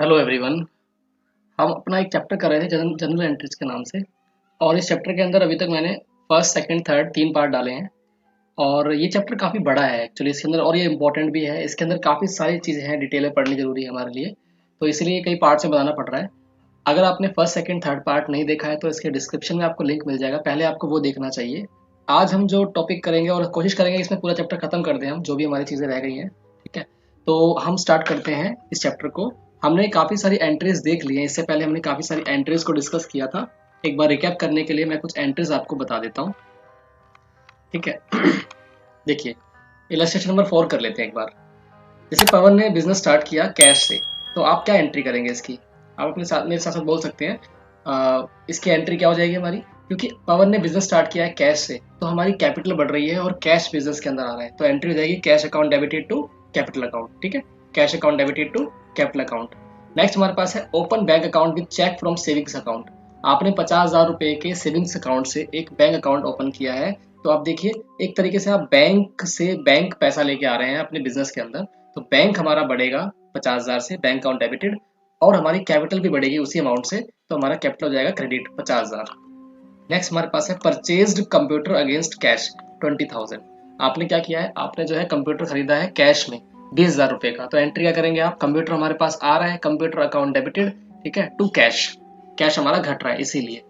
Hello everyone. हम अपना एक चैप्टर कर रहे थे जनरल एंट्रीज के नाम से। और इस चैप्टर के अंदर अभी तक मैंने फर्स्ट सेकंड थर्ड 3 पार्ट डाले हैं। और ये चैप्टर काफ़ी बड़ा है एक्चुअली इसके अंदर, और ये इंपॉर्टेंट भी है। इसके अंदर काफ़ी सारी चीज़ें हैं, डिटेल में पढ़नी जरूरी है हमारे लिए, तो इसलिए कई पार्ट में बताना पड़ रहा है। अगर आपने फर्स्ट सेकंड थर्ड पार्ट नहीं देखा है तो इसके डिस्क्रिप्शन में आपको लिंक मिल जाएगा, पहले आपको वो देखना चाहिए। आज हम जो टॉपिक करेंगे और कोशिश करेंगे इसमें पूरा चैप्टर खत्म कर दें हम, जो भी हमारी चीज़ें रह गई हैं। ठीक है, तो हम स्टार्ट करते हैं इस चैप्टर को। हमने काफ़ी सारी एंट्रीज देख ली हैं, इससे पहले हमने काफ़ी सारी एंट्रीज को डिस्कस किया था। एक बार रिकैप करने के लिए मैं कुछ एंट्रीज आपको बता देता हूँ। ठीक है देखिए, इलस्ट्रेशन नंबर 4 कर लेते हैं एक बार। जैसे पवन ने बिजनेस स्टार्ट किया कैश से, तो आप क्या एंट्री करेंगे इसकी? आप अपने साथ मेरे साथ साथ बोल सकते हैं। इसकी एंट्री क्या हो जाएगी हमारी? क्योंकि पवन ने बिजनेस स्टार्ट किया है कैश से, तो हमारी कैपिटल बढ़ रही है और कैश बिजनेस के अंदर आ रहा है, तो एंट्री हो जाएगी cash account debited to capital account. ठीक है, cash account debited to capital account. Next हमारे पास है open bank account with cheque from savings account. आपने 50,000 रुपए के सेविंग्स अकाउंट से एक बैंक अकाउंट ओपन किया है, तो आप देखिए एक तरीके से आप बैंक से बैंक पैसा लेके आ रहे हैं अपने बिजनेस के अंदर। तो बैंक हमारा बढ़ेगा 50,000 से, बैंक अकाउंट डेबिटेड, और हमारी कैपिटल भी बढ़ेगी उसी अमाउंट से, तो हमारा कैपिटल हो जाएगा क्रेडिट 50,000। नेक्स्ट हमारे पास है परचेज्ड कंप्यूटर अगेंस्ट कैश 20,000। आपने क्या किया है, आपने जो है कंप्यूटर खरीदा है कैश में 20,000 रुपए का, तो एंट्री क्या करेंगे आप? कंप्यूटर हमारे पास आ रहा है, कंप्यूटर अकाउंट डेबिटेड, ठीक है, टू कैश, कैश हमारा घट रहा है इसीलिए।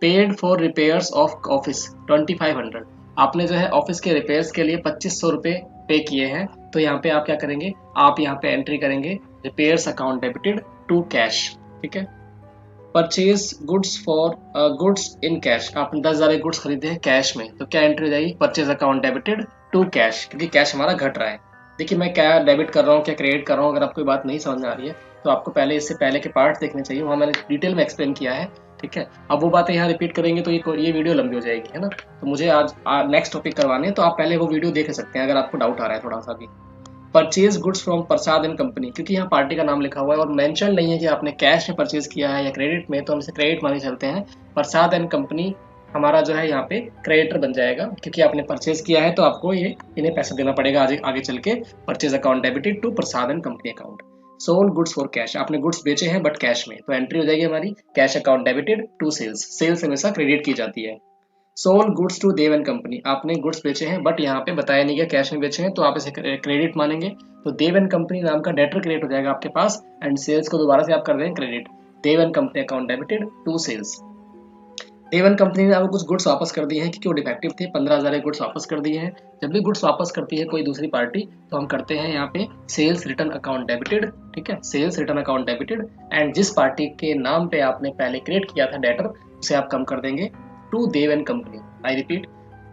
Paid for repairs of office 2500। आपने जो है ऑफिस के रिपेयर्स के लिए 2500 रुपए पे किए हैं, तो यहाँ पे आप क्या करेंगे? आप यहाँ पे एंट्री करेंगे repairs account debited to cash. ठीक है, purchase goods for goods in cash. आपने 10,000 गुड्स खरीदे हैं कैश में, तो क्या एंट्री हो जाएगी? Purchase account debited to cash, क्योंकि कैश हमारा घट रहा है। देखिए मैं क्या डेबिट कर रहा हूँ क्या क्रेडिट कर रहा हूँ, अगर आपको बात नहीं समझ में आ रही है तो आपको पहले इससे पहले के पार्ट देखने चाहिए, वहाँ मैंने डिटेल में एक्सप्लेन किया है। ठीक है, अब वो बातें यहाँ रिपीट करेंगे तो ये वीडियो लंबी हो जाएगी, है ना। तो मुझे आज नेक्स्ट टॉपिक करवाने हैं, तो आप पहले वो वीडियो देख सकते हैं अगर आपको डाउट आ रहा है थोड़ा सा भी। Purchase goods from Prasad and company, क्योंकि यहाँ पार्टी का नाम लिखा हुआ है और मेंशन नहीं है कि आपने कैश में परचेज किया है या क्रेडिट में, तो हम इसे क्रेडिट मान के चलते हैं। प्रसाद एंड कंपनी हमारा जो है यहाँ पे क्रेडिटर बन जाएगा, क्योंकि आपने परचेज किया है तो आपको ये इन्हें पैसा देना पड़ेगा आगे आगे चल के। Purchase account debited to Prasad and company account. Sold goods for cash, आपने गुड्स बेचे हैं बट कैश में, तो एंट्री हो जाएगी हमारी cash account debited to sales. Sales हमेशा क्रेडिट की जाती है। Sold goods to Dev and company, आपने गुड्स बेचे हैं बट यहाँ पे बताया नहीं गया कैश में बेचे हैं, तो आप इसे क्रेडिट मानेंगे, तो देव एंड कंपनी नाम का डेटर क्रिएट हो जाएगा आपके पास, एंड सेल्स को दोबारा से आप कर देंगे credit. Dev and company account debited to sales. Dev and company ने आपको कुछ गुड्स वापस कर दिए हैं क्योंकि वो डिफेक्टिव थे, 15,000 गुड्स वापस कर दिए हैं। जब भी गुड्स वापस करती है कोई दूसरी पार्टी, तो हम करते हैं यहाँ पे सेल्स रिटर्न अकाउंट डेबिटेड। ठीक है, sales return account debited, and जिस पार्टी के नाम पे आपने पहले क्रिएट किया था डेटर, उसे आप कम कर देंगे to Dev and company. I repeat,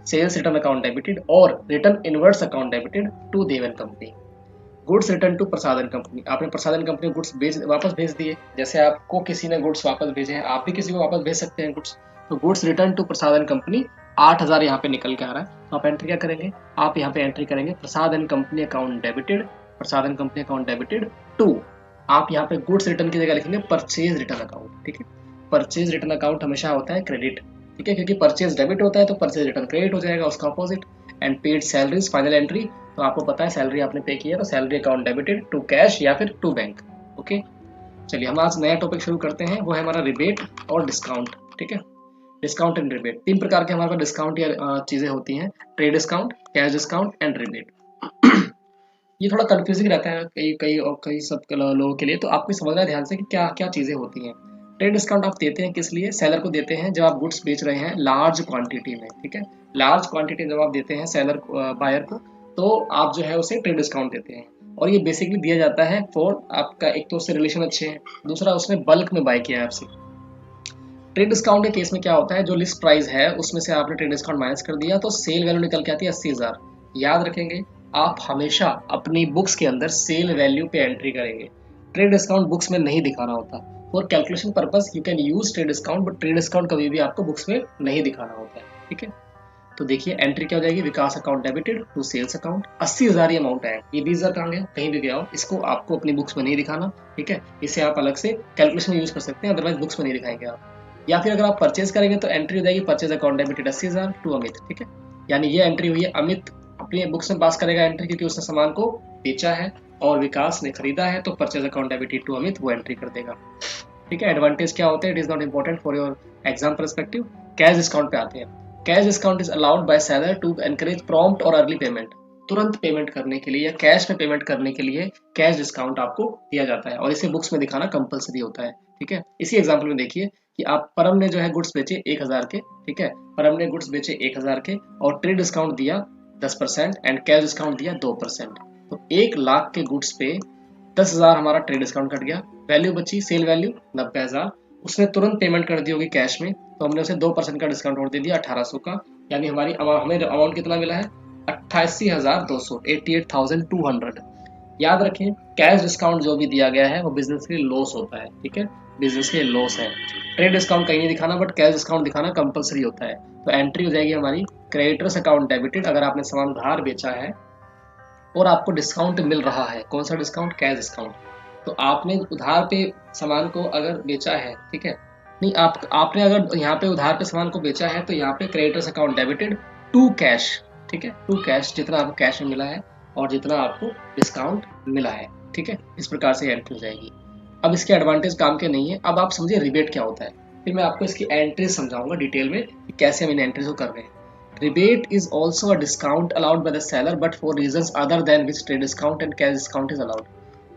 sales return account debited और return inwards account debited to Dev and company. Goods return to Prasad and company, आपने प्रसाद एंड कंपनी गुड्स वापस भेज दिए, जैसे आपको किसी ने गुड्स वापस भेजे हैं आप भी किसी को वापस भेज सकते हैं गुड्स। तो goods return to Prasad and company 8,000 यहाँ पे निकल के आ रहा है, तो आप एंट्री क्या करेंगे? आप यहाँ पे एंट्री करेंगे Prasad and company account debited, Prasad and company account debited to, आप यहाँ पे गुड्स रिटर्न की जगह लिखेंगे परचेज रिटर्न अकाउंट। ठीक है, परचेज रिटर्न अकाउंट हमेशा होता है क्रेडिट, ठीक है, क्योंकि परचेज डेबिट होता है तो परचेज रिटर्न क्रेडिट हो जाएगा, उसका opposite. And paid salaries final entry, तो आपको पता है सैलरी आपने पे की है, तो salary account debited to cash या फिर टू बैंक। ओके, चलिए हम आज नया टॉपिक शुरू करते हैं, वो है हमारा रिबेट और डिस्काउंट। ठीक है, डिस्काउंट एंड रिबेट, 3 प्रकार के हमारे पास डिस्काउंट या चीजें होती हैं, trade discount, cash discount and rebate. ये थोड़ा कंफ्यूजिंग रहता है कई सब लोगों के लिए, तो आपको समझना है ध्यान से कि क्या क्या चीजें होती हैं। ट्रेड डिस्काउंट आप देते हैं किस लिए? सेलर को देते हैं जब आप गुड्स बेच रहे हैं लार्ज क्वांटिटी में। ठीक है, लार्ज क्वांटिटी जब आप देते हैं सेलर बायर को, तो आप जो है उसे ट्रेड डिस्काउंट देते हैं, और ये बेसिकली दिया जाता है फॉर आपका, एक तो उससे रिलेशन अच्छे हैं, दूसरा उसने बल्क में बाय किया है आपसे। ट्रेड डिस्काउंट के केस में क्या होता है, जो लिस्ट प्राइस है उसमें से आपने ट्रेड डिस्काउंट माइनस कर दिया, तो सेल वैल्यू निकल के आती है 80,000। याद रखेंगे, आप हमेशा अपनी बुक्स के अंदर सेल वैल्यू पे एंट्री करेंगे, ट्रेड डिस्काउंट बुक्स में नहीं दिखाना होता। For calculation purpose you can use trade discount, but trade discount कभी भी आपको बुक्स में नहीं दिखाना होता है। ठीक है, तो देखिए एंट्री क्या हो जाएगी? Vikas account debited to sales account. 80,000 ये अमाउंट है, ये 20,000 कहाँ गया? कहीं भी गया हो, इसको आपको अपनी बुक्स में नहीं दिखाना। ठीक है, इसे आप अलग से कैलकुलेशन में यूज कर सकते हैं, अदरवाइज बुक्स में नहीं दिखाएंगे आप। या फिर अगर आप परचेज करेंगे तो एंट्री हो जाएगी purchase account debited 80,000 to Amit. ठीक है, यानी ये एंट्री हुई है, अमित अपनी बुक्स में पास करेगा एंट्री, क्योंकि उसने सामान को बेचा है, और विकास ने खरीदा है तो purchase account debited to Amit वो एंट्री कर देगा। ठीक है, एडवांटेज क्या होते हैं, it is not important for your exam perspective. Cash discount पे आते हैं। Cash discount is allowed by seller to encourage prompt और अर्ली पेमेंट। तुरंत पेमेंट करने के लिए या कैश में पेमेंट करने के लिए कैश डिस्काउंट आपको दिया जाता है और इसे बुक्स में दिखाना कंपलसरी होता है। ठीक है, इसी एग्जाम्पल में देखिए कि आप परम ने जो है गुड्स बेचे 1000 के। ठीक है, परम ने गुड्स बेचे 1000 के और ट्रेड डिस्काउंट दिया 10% एंड कैश डिस्काउंट दिया 2%। तो 1 लाख के गुड्स पे 10,000 हमारा ट्रेड डिस्काउंट कट गया, वैल्यू बची सेल वैल्यू 90,000। उसने तुरंत पेमेंट कर दी होगी कैश में, तो हमने उसे 2% का डिस्काउंट और दे दिया 1800 का, यानी हमारी हमें अमाउंट कितना मिला है 88,200, 88,200। याद रखें कैश डिस्काउंट जो भी दिया गया है वो बिजनेस के लिए लॉस होता है। ठीक है, बिजनेस के लिए लॉस है। ट्रेड डिस्काउंट कहीं नहीं दिखाना बट कैश डिस्काउंट दिखाना कंपलसरी होता है। तो एंट्री हो जाएगी हमारी क्रेडिटर्स अकाउंट डेबिटेड, अगर आपने सामान उधार बेचा है और आपको डिस्काउंट मिल रहा है। कौन सा डिस्काउंट, कैश डिस्काउंट। तो आपने उधार पे सामान को अगर बेचा है, ठीक है, नहीं आपने अगर यहाँ पे उधार पे सामान को बेचा है तो यहाँ पे creditors account debited to cash. ठीक है, टू कैश, जितना आपको कैश में मिला है और जितना आपको डिस्काउंट मिला है। ठीक है, इस प्रकार से एंट्री हो जाएगी। अब इसके एडवांटेज काम के नहीं है। अब आप समझिए रिबेट क्या होता है, फिर मैं आपको इसकी एंट्री समझाऊंगा डिटेल में कि कैसे हम इन एंट्रीज को कर रहे हैं। Rebate is also a discount allowed by the seller but for reasons other than which trade discount and cash discount is allowed।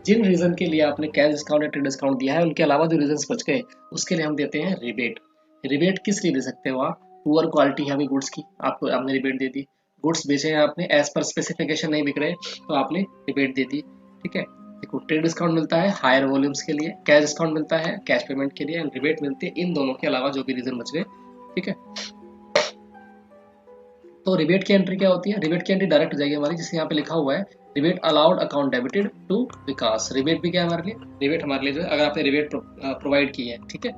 जिन रीजन के लिए आपने कैश डिस्काउंट या ट्रेड डिस्काउंट दिया है उनके अलावा जो रीजंस बच गए उसके लिए हम देते हैं रिबेट। रिबेट किस लिए दे सकते हो आप, पुअर क्वालिटी है गुड्स की, आपको आपने रिबेट दे दी। गुड्स बेचे हैं आपने, एज पर स्पेसिफिकेशन नहीं बिक रहे तो आपने रिबेट दे दी। ठीक है, देखो ट्रेड डिस्काउंट मिलता है हायर वॉल्यूम्स के लिए, कैश डिस्काउंट मिलता है कैश पेमेंट के लिए एंड रिबेट मिलती है इन दोनों के अलावा जो भी रीजन बच गए। ठीक है, तो रिबेट की एंट्री क्या होती है, रिबेट की एंट्री डायरेक्ट हो जाएगी हमारी, जिससे यहाँ पे लिखा हुआ है rebate allowed account debited to Vikas. Rebate भी क्या है हमारे लिए, रिबेट हमारे लिए जो है अगर आपने रिबेट प्रोवाइड की है। ठीक है,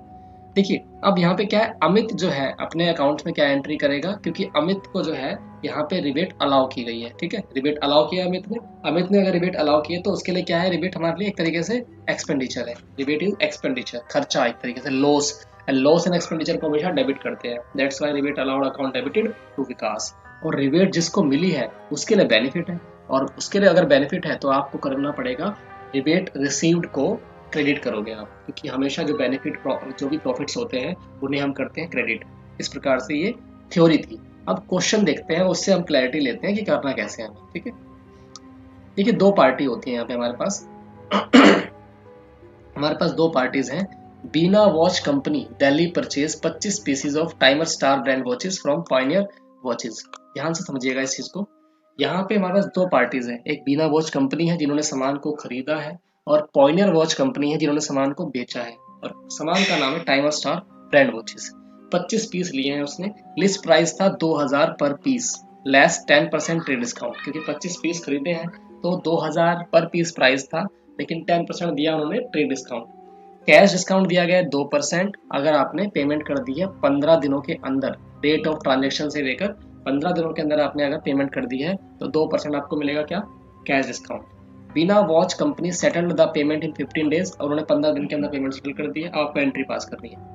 देखिए अब यहाँ पे क्या है, अमित जो है अपने अकाउंट में क्या एंट्री करेगा, क्योंकि अमित को जो है यहाँ पे रिबेट अलाउ की गई है। ठीक है, रिबेट अलाउ किया अमित ने अगर रिबेट अलाउ किए तो उसके लिए क्या है, रिबेट हमारे लिए एक तरीके से एक्सपेंडिचर है। रिबेट इज एक्सपेंडिचर, खर्चा, एक तरीके से loss, and loss and expenditure को हमेशा डेबिट करते हैं। That's why rebate allowed account debited to Vikas. और रिबेट जिसको मिली है उसके लिए बेनिफिट है, और उसके लिए अगर बेनिफिट है तो आपको करना पड़ेगा रिबेट रिसीव्ड को क्रेडिट करोगे आप, क्योंकि हमेशा जो बेनिफिट जो भी प्रॉफिट्स होते हैं उन्हें हम करते हैं क्रेडिट। इस प्रकार से ये थ्योरी थी। अब क्वेश्चन देखते हैं, उससे हम क्लैरिटी लेते हैं कि करना कैसे है। ठीक है, देखिए दो पार्टी होती है यहाँ पे हमारे पास हमारे पास दो पार्टीज हैं। Bina watch company Delhi purchase 25 pieces of timer star brand watches from pioneer watches. ध्यान से समझिएगा इस चीज को। यहाँ पे हमारे पास दो पार्टीज हैं, एक बीना वॉच कंपनी है जिन्होंने सामान को खरीदा है, और पॉइनियर वॉच कंपनी है जिन्होंने सामान को बेचा है, और सामान का नाम है timer star brand watches. 25 piece लिए हैं उसने, लिस्ट प्राइस था 2000 पर पीस, लेस 10% ट्रेड डिस्काउंट, क्योंकि 25 पीस खरीदे हैं तो 2000 पर पीस प्राइस था, लेकिन 10% दिया उन्होंने ट्रेड डिस्काउंट। कैश डिस्काउंट दिया गया है 2%, अगर आपने पेमेंट कर दी है 15 दिनों के अंदर, डेट ऑफ ट्रांजेक्शन से लेकर 15 दिनों के अंदर आपने अगर पेमेंट कर दी है तो 2% आपको मिलेगा क्या, कैश डिस्काउंट। बिना watch company settled the payment in 15 days, और उन्होंने 15 दिन के अंदर पेमेंट सेटल कर दी है, आपको एंट्री पास करनी है।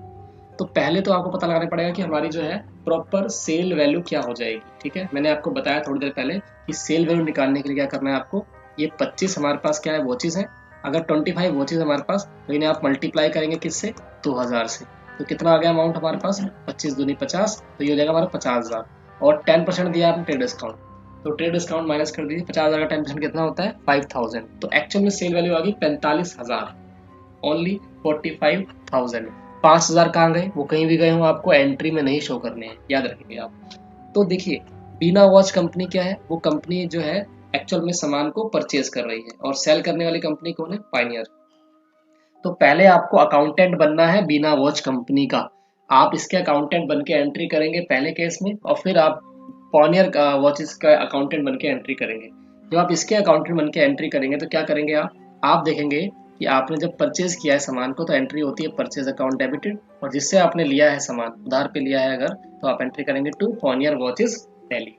तो पहले तो आपको पता लगाना पड़ेगा कि हमारी जो है प्रॉपर सेल वैल्यू क्या हो जाएगी। ठीक है, मैंने आपको बताया थोड़ी देर पहले कि सेल वैल्यू निकालने के लिए क्या करना है आपको, ये 25 हमारे पास क्या है वॉचेस है, अगर 25 वॉचेस हमारे पास, तो इन्हें आप मल्टीप्लाई करेंगे किससे, 2000 से, तो कितना आ गया अमाउंट हमारे पास, 25 दूनी 50, तो ये हो जाएगा हमारा 50,000, और 10% दिया आपने ट्रेड डिस्काउंट, तो ट्रेड डिस्काउंट माइनस कर दीजिए, 50,000 का 10% कितना होता है 5000, तो एक्चुअल में सेल वैल्यू आ गई 45,000, ओनली 45,000। 5,000 कहाँ गए, वो कहीं भी गए हो आपको एंट्री में नहीं शो करने हैं, याद रखेंगे आप। तो देखिए बीना वॉच कंपनी क्या है, वो कंपनी जो है एक्चुअल में सामान को परचेज कर रही है, और सेल करने वाली कंपनी कौन है, पायनियर। तो पहले आपको अकाउंटेंट बनना है बीना वॉच कंपनी का, आप इसके अकाउंटेंट बन के एंट्री करेंगे पहले केस में, और फिर आप पायनियर वॉचेस का अकाउंटेंट बन के एंट्री करेंगे। जब आप इसके अकाउंटेंट बन के एंट्री करेंगे तो क्या करेंगे आप देखेंगे कि आपने जब परचेज किया है सामान को तो एंट्री होती है परचेज अकाउंट डेबिटेड, और जिससे आपने लिया है सामान उधार पे लिया है अगर, तो आप एंट्री करेंगे टू पायनियर वॉचेस दिल्ली।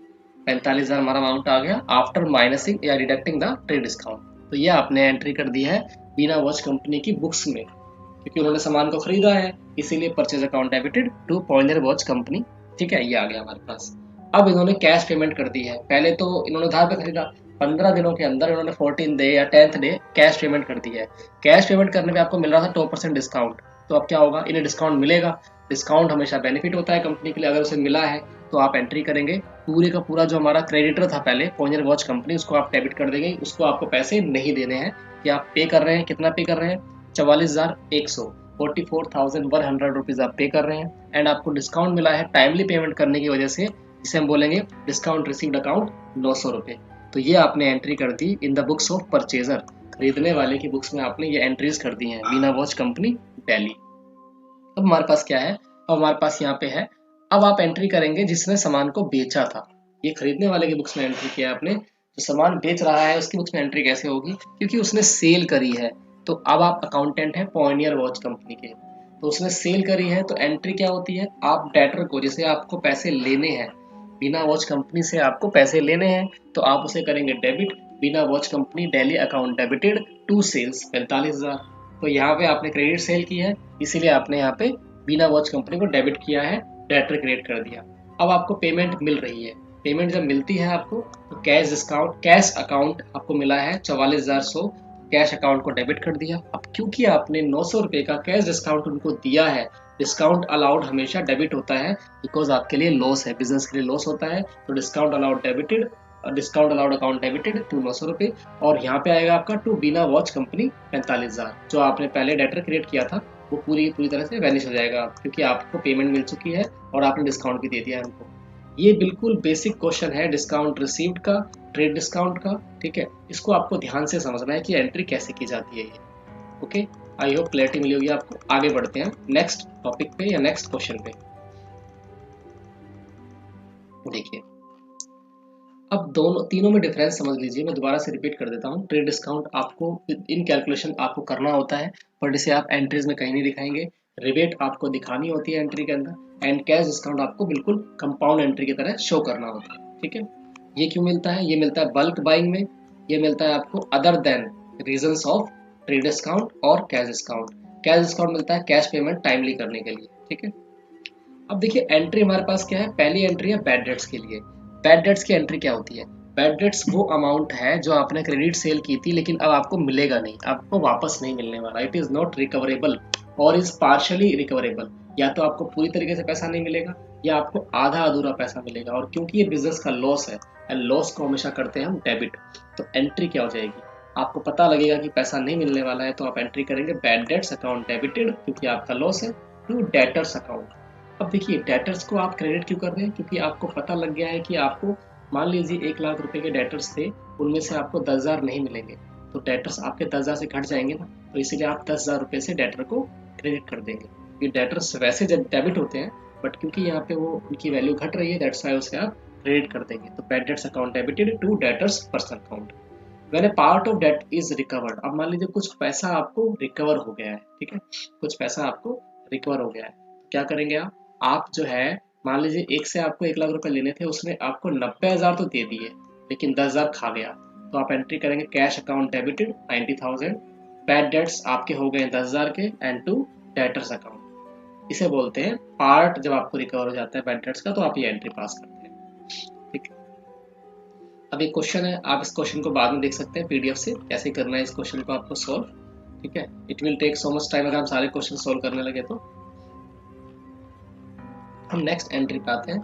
45,000 हमारा अमाउंट आ गया आफ्टर माइनसिंग या डिडक्टिंग द ट्रेड डिस्काउंट। तो ये आपने एंट्री कर दी है बीना वॉच कंपनी की बुक्स में, क्योंकि उन्होंने सामान को खरीदा है, इसीलिए purchase account debited to pioneer watch company. ठीक है, ये आ गया हमारे पास। अब इन्होंने कैश पेमेंट कर दी है, पहले तो इन्होंने उधार पे खरीदा, 15 दिनों के अंदर इन्होंने 14 डे या 10th डे कैश पेमेंट कर दी है। कैश पेमेंट करने पे आपको मिल रहा था 2% डिस्काउंट, तो अब क्या होगा, इन्हें डिस्काउंट मिलेगा। डिस्काउंट हमेशा बेनिफिट होता है कंपनी के लिए, अगर उसे मिला है तो आप एंट्री करेंगे। पूरे का पूरा जो हमारा क्रेडिटर था पहले पोनियर वॉच कंपनी, उसको आप डेबिट कर देंगे, उसको आपको पैसे नहीं देने हैं। कि आप पे कर रहे हैं, कितना पे कर रहे हैं, 44,100, 44,100 रुपीज़ आप पे कर रहे हैं। एंड आपको डिस्काउंट मिला है टाइमली पेमेंट करने की वजह से, जिसे हम बोलेंगे डिस्काउंट रिसीव्ड अकाउंट 900 रुपये। तो ये आपने एंट्री कर दी in the books of purchaser, खरीदने वाले की बुक्स में आपने ये एंट्रीज कर दी हैं, वीना वॉच कंपनी दिल्ली। अब हमारे पास क्या है, अब हमारे पास यहाँ पे है, अब आप एंट्री करेंगे जिसने सामान को बेचा था। ये खरीदने वाले की बुक्स में एंट्री किया आपने, जो सामान बेच रहा है उसकी बुक्स में एंट्री कैसे होगी, क्योंकि उसने सेल करी है। तो अब आप अकाउंटेंट हैं पॉनियर वॉच कंपनी के, तो उसने सेल करी है, तो एंट्री क्या होती है, आप डेटर को, जैसे आपको पैसे लेने हैं बिना वॉच कंपनी से, आपको पैसे लेने हैं तो आप उसे करेंगे debit, Beena watch company daily account debited to sales 45,000। तो यहाँ पे आपने क्रेडिट सेल की है, इसीलिए आपने यहाँ पे बिना वॉच कंपनी को डेबिट किया है, डेटर क्रिएट कर दिया। अब आपको पेमेंट मिल रही है, पेमेंट जब मिलती है आपको तो कैश डिस्काउंट, कैश अकाउंट आपको मिला है 44,100, कैश अकाउंट को डेबिट कर दिया। अब क्योंकि आपने 900 रुपये का कैश डिस्काउंट उनको दिया है, डिस्काउंट अलाउड हमेशा डेबिट होता है, बिकॉज आपके लिए लॉस है, बिजनेस के लिए लॉस होता है, तो discount allowed debited, discount allowed account debited to 900 रुपये। और यहाँ पे आएगा आपका टू बीना वॉच कंपनी 45,000, जो आपने पहले डेटर क्रिएट किया था वो पूरी तरह से वैनिश हो जाएगा, क्योंकि आपको पेमेंट मिल चुकी है और आपने डिस्काउंट भी दे दिया है हमको। ये बिल्कुल बेसिक क्वेश्चन है डिस्काउंट रिसीव्ड का, ट्रेड डिस्काउंट का, ठीक है। इसको आपको ध्यान से समझना है कि एंट्री कैसे की जाती है ये। ओके, आई होप क्लैरिटी मिली होगी आपको। आगे बढ़ते हैं नेक्स्ट टॉपिक पे या नेक्स्ट क्वेश्चन पे। देखिए, अब दोनों तीनों में डिफरेंस समझ लीजिए, मैं दोबारा से रिपीट कर देता हूँ। ट्रेड डिस्काउंट आपको इन कैलकुलेशन आपको करना होता है, बट इसे आप एंट्रीज में कहीं नहीं दिखाएंगे। रिबेट आपको दिखानी होती है एंट्री के अंदर, एंड कैश डिस्काउंट आपको बिल्कुल कंपाउंड एंट्री की तरह शो करना होता है, ठीक है। ये क्यों मिलता है, ये मिलता है बल्क बाइंग में, ये मिलता है आपको other than reasons of trade discount और कैश डिस्काउंट। कैश डिस्काउंट मिलता है कैश पेमेंट टाइमली करने के लिए, ठीक है। अब देखिए एंट्री हमारे पास क्या है, पहली एंट्री है बैड डेट्स के लिए। बैड डेट्स की एंट्री क्या होती है, बैड डेट्स वो अमाउंट है जो आपने क्रेडिट सेल की थी लेकिन अब आपको मिलेगा नहीं, आपको वापस नहीं मिलने वाला, इट इज नॉट रिकवरेबल और इज पार्शियली रिकवरेबल। या तो आपको पूरी तरीके से पैसा नहीं मिलेगा या आपको आधा अधूरा पैसा मिलेगा, और क्योंकि ये बिजनेस का लॉस है एंड लॉस को हमेशा करते हैं हम डेबिट, तो एंट्री क्या हो जाएगी, आपको पता लगेगा कि पैसा नहीं मिलने वाला है तो आप एंट्री करेंगे बैड डेट्स अकाउंट डेबिटेड, क्योंकि आपका लॉस है, टू डेटर्स अकाउंट। अब देखिए डेटर्स को आप क्रेडिट क्यों कर रहे हैं, क्योंकि आपको पता लग गया है कि आपको, मान लीजिए 1 लाख रुपए के डेटर्स थे, उनमें से आपको 10,000 नहीं मिलेंगे, तो डेटर्स आपके 10,000 से घट जाएंगे ना, तो इसीलिए आप 10,000 रुपये से डेटर को क्रेडिट कर देंगे। ये डेटर्स वैसे जब डेबिट होते हैं, बट क्योंकि यहाँ पे वो उनकी वैल्यू घट रही है, दैट्स वाई उसे आप क्रेडिट कर देंगे। तो bad debts account debited to debtors personal account. When a part of debt is recovered, अब मान लीजिए कुछ पैसा आपको रिकवर हो गया है, ठीक है, कुछ पैसा आपको रिकवर हो गया है, क्या करेंगे आप जो है, मान लीजिए एक से आपको 1 लाख रुपए लेने थे, उसने आपको 90,000 तो दे दिए लेकिन 10,000 खा गया, तो आप एंट्री करेंगे cash account debited 90,000, bad debts आपके हो गए 10,000 के, एंड टू डेटर्स अकाउंट। इसे बोलते हैं पार्ट, जब आपको रिकवर हो जाता है बैड डेट्स का तो आप ये एंट्री पास करते हैं, ठीक है। अब एक क्वेश्चन है, आप इस क्वेश्चन को बाद में देख सकते हैं पीडीएफ से, कैसे करना है इस क्वेश्चन को आपको सॉल्व, ठीक है। It will take so much time अगर हम सारे क्वेश्चन सॉल्व करने लगे तो। हम नेक्स्ट एंट्री पे आते हैं,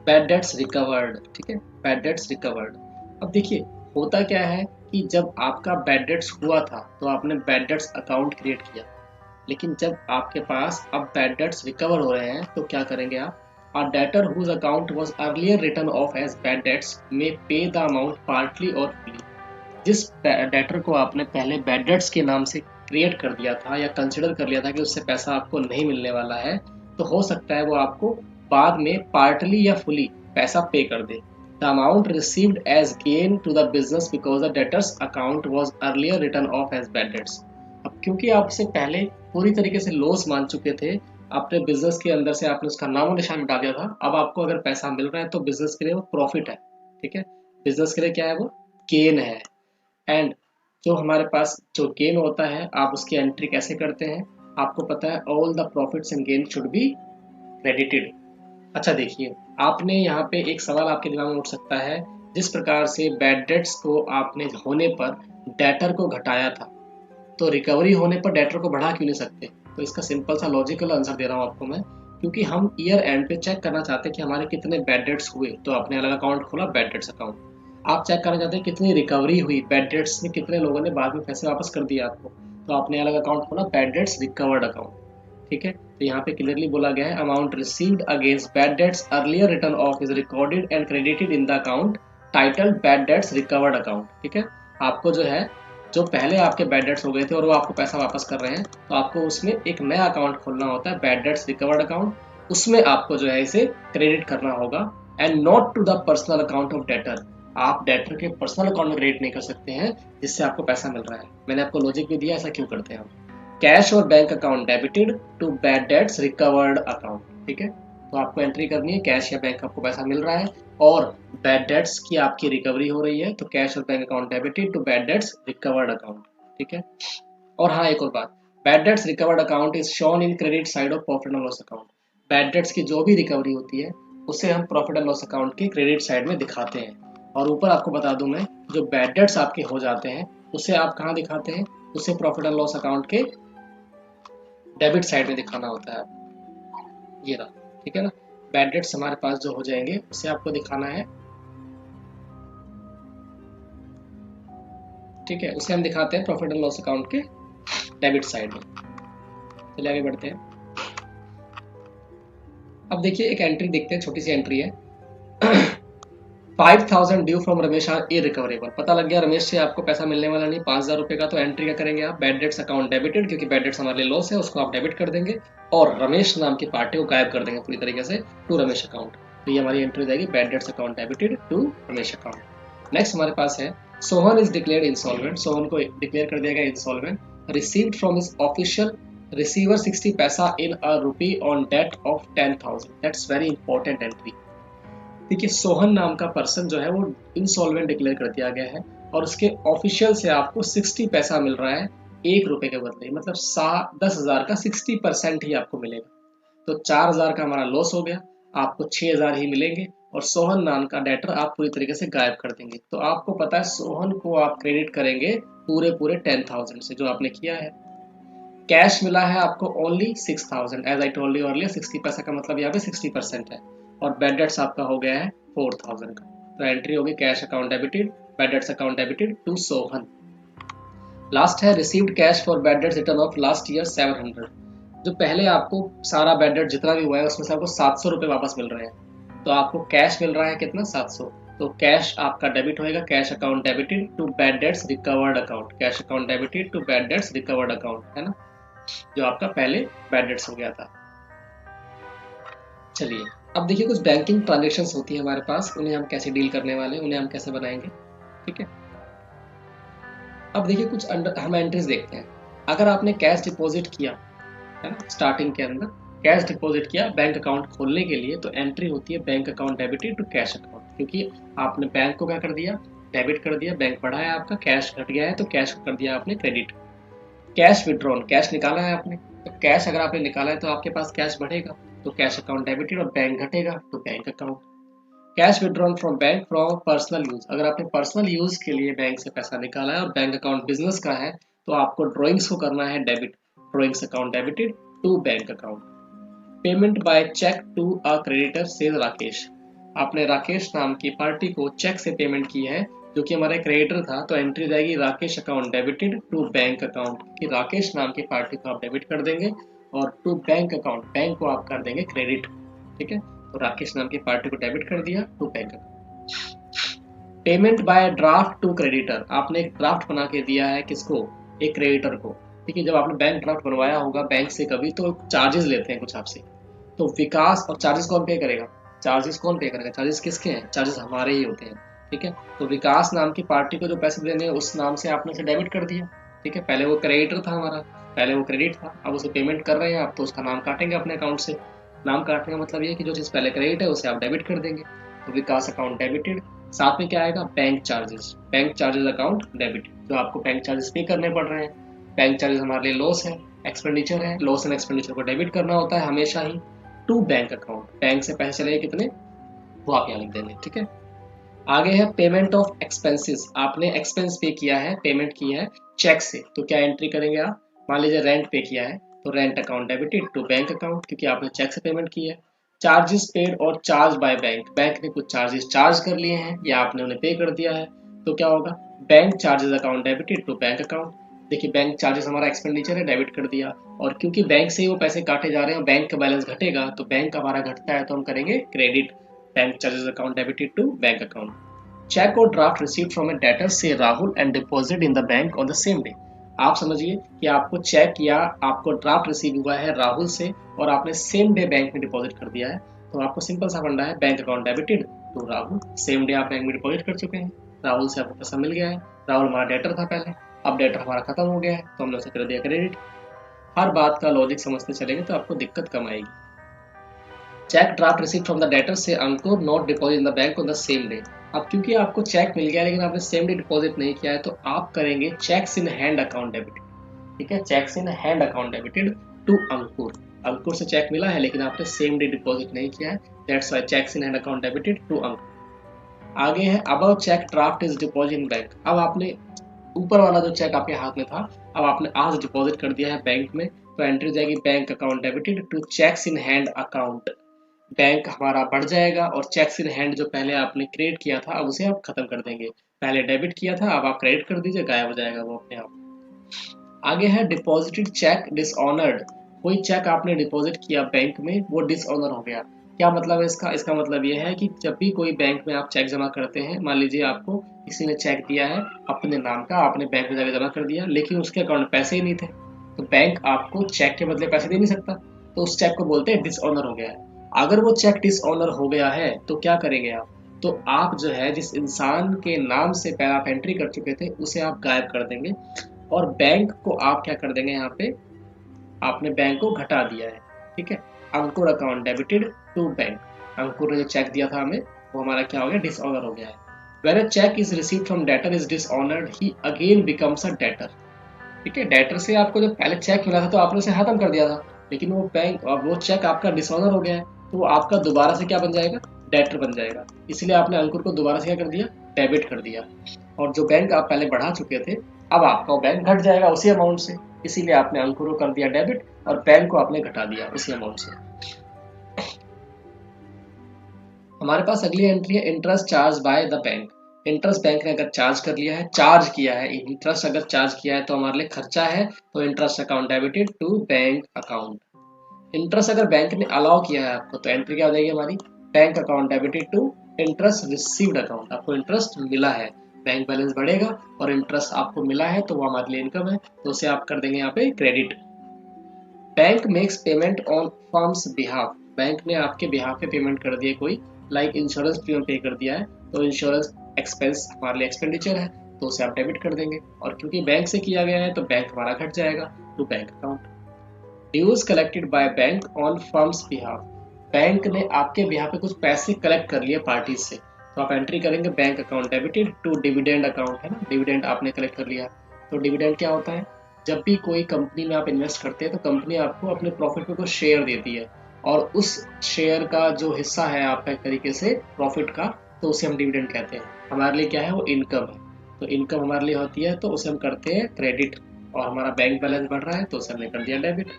बैड डेट्स रिकवर्ड, ठीक है, बैड डेट्स रिकवर्ड। अब देखिए होता क्या है कि जब आपका बैड डेट्स हुआ था तो आपने बैड डेट्स अकाउंट क्रिएट किया, लेकिन जब आपके पास अब बैड डेट्स रिकवर हो रहे हैं तो क्या करेंगे आप, a debtor whose account was earlier written off as bad debts may pay the amount partly or fully। जिस डेटर को आपने पहले बैड डेट्स के नाम से क्रिएट कर दिया था या कंसिडर कर लिया था कि उससे पैसा आपको नहीं मिलने वाला है, तो हो सकता है वो आपको बाद में पार्टली या फुली पैसा पे कर दे। The amount received as gain to the business because the debtors account was earlier written off as bad debts. अब क्योंकि आप उससे पहले पूरी तरीके से लॉस मान चुके थे, अपने बिजनेस के अंदर से आपने उसका नामो निशान मिटा दिया था, अब आपको अगर पैसा मिल रहा है तो बिजनेस के लिए वो प्रॉफिट है, ठीक है, बिजनेस के लिए क्या है, वो गेन है। एंड जो हमारे पास जो गेन होता है, आप उसकी एंट्री कैसे करते हैं, आपको पता है, all the profits and gain should be credited. अच्छा देखिए, आपने यहाँ पे एक सवाल आपके दिमाग में उठ सकता है जिस प्रकार से बैड डेट्स को आपने होने पर डेटर को घटाया था, तो रिकवरी होने पर डेटर को बढ़ा क्यों नहीं सकते? तो इसका सिंपल सा लॉजिकल आंसर दे रहा हूँ आपको मैं, क्योंकि हम ईयर एंड पे चेक करना चाहते हैं कि हमारे कितने बैड डेट्स हुए, तो आपने अलग अकाउंट खोला, बैड डेट्स अकाउंट। आप चेक करना चाहते हैं कितनी रिकवरी हुई, बैड डेट्स में कितने लोगों ने बाद में पैसे वापस कर दिए आपको, तो आपने अलग अकाउंट खोला, बैड डेट्स रिकवर्ड अकाउंट। ठीक है, तो यहाँ पे क्लियरली बोला गया है amount received against bad debts earlier return of is recorded and credited in the account titled bad debts recovered account. ठीक है, आपको जो है, जो पहले आपके बैड डेट्स हो गए थे और वो आपको पैसा वापस कर रहे हैं, तो आपको उसमें एक नया अकाउंट खोलना होता है, बैड डेट्स रिकवर्ड अकाउंट। उसमें आपको जो है इसे क्रेडिट करना होगा, and not to the personal account of debtor. आप डेटर के पर्सनल अकाउंट में क्रेडिट नहीं कर सकते हैं जिससे आपको पैसा मिल रहा है। मैंने आपको लॉजिक भी दिया, ऐसा क्यों करते हैं हम। कैश और bank account debited to bad debts recovered account. ठीक है, तो आपको एंट्री करनी है, कैश या बैंक आपको पैसा मिल रहा है और बैड डेट्स की आपकी रिकवरी हो रही है, तो कैश और bank account debited to bad debts recovered account. ठीक है, और हाँ एक और बात, bad debts recovered account is shown in credit side of profit and loss account. Bad debts की जो भी रिकवरी होती है उसे हम प्रॉफिट एंड लॉस अकाउंट के क्रेडिट साइड में दिखाते हैं। और ऊपर आपको बता दूं मैं, जो बैड डेट्स आपके हो जाते हैं उसे आप कहाँ दिखाते हैं, उसे प्रॉफिट एंड लॉस अकाउंट के डेबिट साइड में दिखाना होता है। ये रहा, ठीक है ना, बैड डेट्स हमारे पास जो हो जाएंगे उसे आपको दिखाना है। ठीक है, उसे हम दिखाते हैं प्रॉफिट एंड लॉस अकाउंट के डेबिट साइड में। चलिए आगे बढ़ते हैं। अब देखिए एक एंट्री देखते हैं, छोटी सी एंट्री है 5000 due from Ramesh are irrecoverable. पता लग गया रमेश से आपको पैसा मिलने वाला नहीं 5000 रुपए का, तो एंट्री क्या करेंगे आप, बैड डेट्स अकाउंट डेबिटेड, क्योंकि बैड डेट्स हमारे लिए लॉस है, उसको आप डेबिट कर देंगे और रमेश नाम की पार्टी को गायब कर देंगे पूरी तरीके से टू रमेश अकाउंट। तो ये हमारी एंट्री जाएगी, bad debts account debited to Ramesh account. Next हमारे पास है Sohan is declared insolvent. Sohan को डिक्लेयर कर दिया गया insolvent. Received from his official receiver 60 paisa in a rupee on debt of 10,000। That's very important entry. देखिए सोहन नाम का पर्सन जो है वो इंसॉल्वेंट डिक्लेयर कर दिया गया है और उसके ऑफिशियल से आपको 60 पैसा मिल रहा है 1 रुपए के बदले, मतलब 10,000 का 60% ही आपको मिलेगा। तो 4,000 का हमारा लॉस हो गया, आपको 6,000 ही मिलेंगे और सोहन नाम का डेटर आप पूरी तरीके से गायब कर देंगे। तो आपको पता है सोहन को आप क्रेडिट करेंगे पूरे 10,000 से जो आपने किया है। कैश मिला है आपको only 6,000, as I told you earlier 60 paisa का मतलब यहाँ पे 60% है और बैड डेट्स आपका हो गया है 4,000 का। तो एंट्री होगी cash account debited, bad debts account debited to Sohan. Last है received cash for bad debts return of last year 700। जो पहले आपको सारा बैड डेट जितना भी हुआ है उसमें से आपको 700 रुपये वापस मिल रहे हैं, तो आपको कैश मिल रहा है कितना, 700। तो कैश आपका डेबिट होएगा, cash account debited to bad debts recovered account, cash account debited to bad debts recovered account, है ना, जो आपका पहले बैड डेट्स हो गया था। चलिए अब देखिए कुछ बैंकिंग ट्रांजेक्शन्स होती है हमारे पास, उन्हें हम कैसे डील करने वाले हैं, उन्हें हम कैसे बनाएंगे। ठीक है, अब देखिए कुछ हम एंट्रीज देखते हैं। अगर आपने कैश डिपॉजिट किया है ना, स्टार्टिंग के अंदर कैश डिपॉजिट किया बैंक अकाउंट खोलने के लिए, तो एंट्री होती है bank account debited to cash account, क्योंकि आपने बैंक को क्या कर दिया, डेबिट कर दिया, बैंक बढ़ा है आपका, कैश घट गया है तो कैश को कर दिया आपने क्रेडिट। कैश विड्रॉन, कैश निकाला है आपने, तो कैश अगर आपने निकाला है तो आपके पास कैश बढ़ेगा, तो कैश अकाउंट डेबिटेड, और बैंक घटेगा तो bank account. Cash withdrawn from bank from personal use, अगर आपने पर्सनल यूज के लिए बैंक से पैसा निकाला है और बैंक अकाउंट बिजनेस का है तो आपको ड्रॉइंग्स को करना है debit, drawings account debited to bank account. Payment by cheque to a creditor says Rakesh, आपने राकेश नाम की पार्टी को चेक से पेमेंट की है जो कि हमारा क्रेडिटर था, तो एंट्री जाएगी Rakesh account debited to bank account, कि राकेश नाम की पार्टी को आप डेबिट कर देंगे और टू बैंक अकाउंट, बैंक को आप कर देंगे क्रेडिट। ठीक है, तो राकेश नाम की पार्टी को डेबिट कर दिया to bank account. Payment by draft to creditor, आपने एक ड्राफ्ट बना के दिया है किसको, एक क्रेडिटर को। ठीक है, जब आपने बैंक ड्राफ्ट बनवाया होगा बैंक से कभी तो चार्जेस लेते हैं कुछ आपसे, तो विकास, और चार्जेस कौन पे करेगा, चार्जेस कौन पे करेगा, चार्जेस किसके हैं, चार्जेस हमारे ही होते हैं। ठीक है, तो विकास नाम की पार्टी को जो पैसे देने हैं उस नाम से आपने उसे डेबिट कर दिया। ठीक है, पहले वो क्रेडिटर था हमारा, पहले वो क्रेडिट था, अब उसे पेमेंट कर रहे हैं आप, तो उसका नाम काटेंगे अपने अकाउंट से। नाम काटने का मतलब ये कि जो चीज़ पहले क्रेडिट है उसे आप डेबिट कर देंगे, तो विकास अकाउंट डेबिटेड। साथ में क्या आएगा, bank charges, bank charges account debit, जो आपको बैंक चार्जेस पे करने पड़ रहे हैं। बैंक चार्जेस हमारे लिए लॉस है, एक्सपेंडिचर है, लॉस एंड एक्सपेंडिचर को डेबिट करना होता है हमेशा ही टू बैंक अकाउंट, बैंक से पैसे चले कितने वो आप यहाँ लिख देंगे। ठीक है, आगे है पेमेंट ऑफ एक्सपेंसेस, आपने एक्सपेंस पे किया है, पेमेंट किया है चेक से, तो क्या एंट्री करेंगे आप? मान लीजिए रेंट पे किया है तो rent account debited to bank account, क्योंकि आपने चेक से पेमेंट की है। चार्जेस पेड और चार्ज बाय बैंक, बैंक ने कुछ चार्जेस चार्ज कर लिए हैं या आपने उन्हें पे कर दिया है, तो क्या होगा? Bank charges account debited to bank account. देखिए बैंक चार्जेस हमारा एक्सपेंडिचर है, डेबिट कर दिया, और क्योंकि बैंक से ही वो पैसे काटे जा रहे हैं, बैंक का बैलेंस घटेगा, तो बैंक हमारा घटता है तो हम करेंगे credit, bank charges account debited to bank account. Cheque और draft received from a debtor से Rahul and deposit in the bank on the same day. आप समझिए कि आपको चेक या आपको ड्राफ्ट रिसीव हुआ है राहुल से और आपने सेम डे बैंक में डिपॉजिट कर दिया है, तो आपको सिंपल सा फंडा है, bank account debited to Rahul, same day आप बैंक में डिपॉजिट कर चुके हैं, राहुल से आपको पैसा मिल गया है, राहुल हमारा डेटर था पहले, अब डेटर हमारा खत्म हो गया है तो हमने उसे कर दिया क्रेडिट। हर बात का लॉजिक समझते चलेंगे तो आपको दिक्कत कम आएगी। Cheque draft receive from the debtor से Ankur not deposit in the bank on the same day. अब क्योंकि आपको चेक मिल गया लेकिन आपने सेम डे डिपॉजिट नहीं किया है, तो आप करेंगे cheques in hand account debited. ठीक है, cheques in hand account debited to Ankur. Ankur से चेक मिला है लेकिन आपने सेम डे डिपॉजिट नहीं किया है, that's why cheques in hand account debited to Ankur. आगे है above cheque draft is deposit in bank. अब आपने ऊपर वाला जो चेक आपके हाथ में था, अब आपने आज डिपॉजिट कर दिया है बैंक में, तो एंट्री हो जाएगी bank account debited to cheques in hand account. Bank हमारा बढ़ जाएगा और चेक्स इन हैंड जो पहले आपने क्रिएट किया था अब उसे आप खत्म कर देंगे, पहले डेबिट किया था अब आप क्रेडिट कर दीजिए, गायब हो जाएगा वो अपने आप। आगे है डिपॉजिटेड चेक डिसऑनर्ड। कोई चेक आपने डिपॉजिट किया बैंक में, वो डिसऑनर हो गया। क्या मतलब है इसका? इसका मतलब ये है कि जब भी कोई बैंक में आप चेक जमा करते हैं, मान लीजिए आपको किसी ने चेक दिया है अपने नाम का, आपने बैंक में जाकर जमा कर दिया लेकिन उसके अकाउंट में पैसे ही नहीं थे, तो बैंक आपको चेक के बदले पैसे दे नहीं सकता, तो उस चेक को बोलते हैं डिसऑनर हो गया है। अगर वो चेक डिसऑनर हो गया है तो क्या करेंगे आप? तो आप जो है जिस इंसान के नाम से पहले आप एंट्री कर चुके थे उसे आप गायब कर देंगे, और बैंक को आप क्या कर देंगे, यहाँ पे आपने बैंक को घटा दिया है। ठीक है, अंकुर अकाउंट डेबिटेड टू बैंक, अंकुर ने जो चेक दिया था हमें वो हमारा क्या हो गया? डिसऑनर हो गया है। When a check is received from debtor is dishonored, he again becomes a debtor। ठीक है, डेटर से आपको जब पहले चेक मिला था तो आपने उसे खत्म कर दिया था, लेकिन वो बैंक और वो चेक आपका डिसऑनर हो गया है, तो वो आपका दोबारा से क्या बन जाएगा? डेटर बन जाएगा। इसलिए आपने अंकुर को दोबारा से क्या कर दिया? डेबिट कर दिया, और जो बैंक आप पहले बढ़ा चुके थे अब आपका वो बैंक घट जाएगा उसी अमाउंट से, इसीलिए आपने अंकुर को कर दिया डेबिट और बैंक को आपने घटा दिया उसी अमाउंट से। हमारे पास अगली एंट्री है interest charge by the bank. Interest bank ने अगर चार्ज कर लिया है, चार्ज किया है, इंटरेस्ट अगर चार्ज किया है तो हमारे लिए खर्चा है, तो interest account debited to bank account. Interest अगर बैंक ने अलाउ किया है आपको, तो एंट्री क्या हो जाएगी हमारी? Bank account debited to interest received account. आपको इंटरेस्ट मिला है, बैंक बैलेंस बढ़ेगा और इंटरेस्ट आपको मिला है तो वो हमारे लिए इनकम है, तो उसे आप कर देंगे यहाँ पे credit. Bank makes payment on firm's behalf. Bank ने आपके बिहाफ पे पेमेंट कर दिया, कोई लाइक इंश्योरेंस प्रीमियम पे कर दिया है, तो इंश्योरेंस एक्सपेंस हमारे लिए एक्सपेंडिचर है, तो उसे आप डेबिट कर देंगे, और क्योंकि बैंक से किया गया है तो बैंक हमारा घट जाएगा to bank account. Dues collected by bank on firm's behalf. Bank ने आपके बिहाफ पे कुछ पैसे कलेक्ट कर लिए पार्टी से, तो आप एंट्री करेंगे bank account debited to dividend account, है ना, डिविडेंड आपने कलेक्ट कर लिया। तो डिविडेंड क्या होता है? जब भी कोई कंपनी में आप इन्वेस्ट करते हैं तो कंपनी आपको अपने प्रॉफिट पे कुछ शेयर देती है, और उस शेयर का जो हिस्सा है आपका एक तरीके से प्रॉफिट का, तो उसे हम डिविडेंड कहते हैं। हमारे लिए क्या है? वो इनकम है, तो इनकम हमारे लिए होती है तो उसे हम करते हैं क्रेडिट, और हमारा बैंक बैलेंस बढ़ रहा है तो उसे हमने कर दिया डेबिट।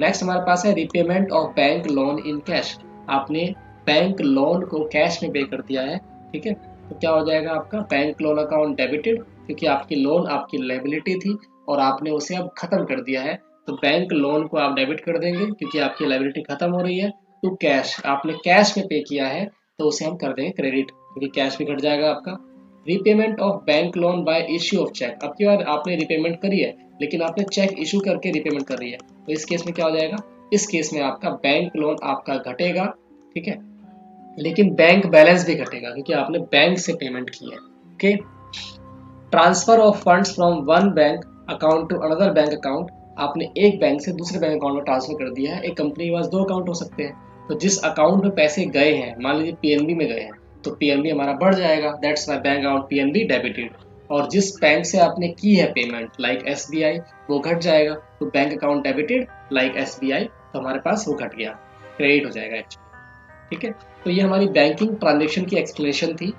नेक्स्ट हमारे पास है repayment of bank loan in cash. आपने बैंक लोन को कैश में पे कर दिया है, ठीक है, तो क्या हो जाएगा आपका? बैंक लोन अकाउंट डेबिटेड, क्योंकि आपकी लोन आपकी लायबिलिटी थी और आपने उसे अब खत्म कर दिया है, तो बैंक लोन को आप डेबिट कर देंगे क्योंकि आपकी लायबिलिटी खत्म हो रही है, टू कैश, आपने कैश में पे किया है तो उसे हम कर देंगे क्रेडिट, क्योंकि कैश भी घट जाएगा आपका। Repayment of bank loan by issue of cheque. अब की बार आपने रिपेमेंट करी है लेकिन आपने चेक इशू करके रिपेमेंट कर रही है, तो इस केस में क्या हो जाएगा? इस केस में आपका बैंक लोन आपका घटेगा, ठीक है, लेकिन बैंक बैलेंस भी घटेगा क्योंकि आपने बैंक से पेमेंट की है। Okay, transfer of funds from one bank account to another bank account. आपने एक बैंक से दूसरे बैंक अकाउंट में ट्रांसफर कर दिया है। एक कंपनी के पास दो अकाउंट हो सकते हैं, तो जिस अकाउंट में पैसे गए हैं, मान लीजिए पीएनबी में गए हैं, तो पीएनबी हमारा बढ़ जाएगा, that's my bank account PNB debited. और जिस बैंक से आपने की है पेमेंट लाइक एसबीआई, वो घट जाएगा, तो bank account debited like SBI, तो हमारे पास वो घट गया, क्रेडिट हो जाएगा एक्चुअली। ठीक है, तो ये हमारी बैंकिंग ट्रांजेक्शन की एक्सप्लेनेशन थी।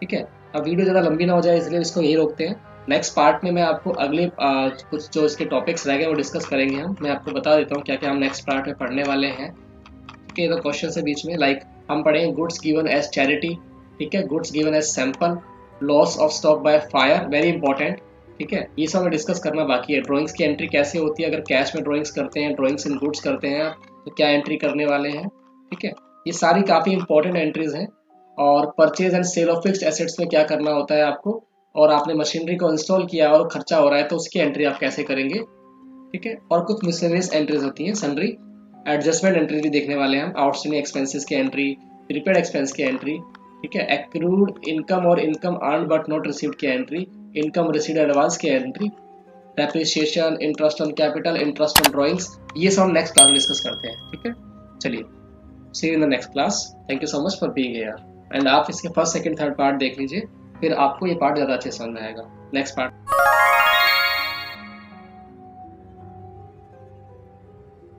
ठीक है। अब वीडियो ज़्यादा लंबी ना हो जाए इसलिए इसको यही रोकते हैं। नेक्स्ट पार्ट में मैं आपको अगले कुछ जो इसके टॉपिक्स रह गए वो डिस्कस करेंगे हम। मैं आपको बता देता हूँ क्या क्या हम नेक्स्ट पार्ट में पढ़ने वाले हैं। ठीक है, तो क्वेश्चन है बीच में, लाइक हम पढ़ेंगे गुड्स गिवन एज चैरिटी, ठीक है, goods given as sample, loss of stock by fire, very important. ठीक है, ये सब हमें डिस्कस करना बाकी है। ड्राइंग्स की एंट्री कैसे होती है, अगर कैश में ड्राइंग्स करते हैं, ड्राइंग्स इन गुड्स करते हैं आप, तो क्या एंट्री करने वाले हैं। ठीक है, ये सारी काफ़ी इंपॉर्टेंट एंट्रीज हैं। और purchase and sale of fixed assets में क्या करना होता है आपको, और आपने मशीनरी को इंस्टॉल किया और खर्चा हो रहा है तो उसकी एंट्री आप कैसे करेंगे। ठीक है, और कुछ मिसलेनियस एंट्रीज होती हैं, सन्ड्री एडजस्टमेंट एंट्री भी देखने वाले हैं हम, आउटस्टैंडिंग एक्सपेंसेस की एंट्री, प्रीपेड एक्सपेंस की एंट्री, ठीक है, एक्रूड इनकम और income earn but not received की एंट्री, इनकम रिसीव्ड एडवांस की entry, depreciation, interest on capital, interest on drawings, ये सब हम नेक्स्ट क्लास में डिस्कस करते हैं। ठीक है, चलिए, see you in the next class. Thank you so much for being here. And आप इसके फर्स्ट सेकंड थर्ड पार्ट देख लीजिए, फिर आपको ये पार्ट ज़्यादा अच्छे समझ में आएगा। Next part.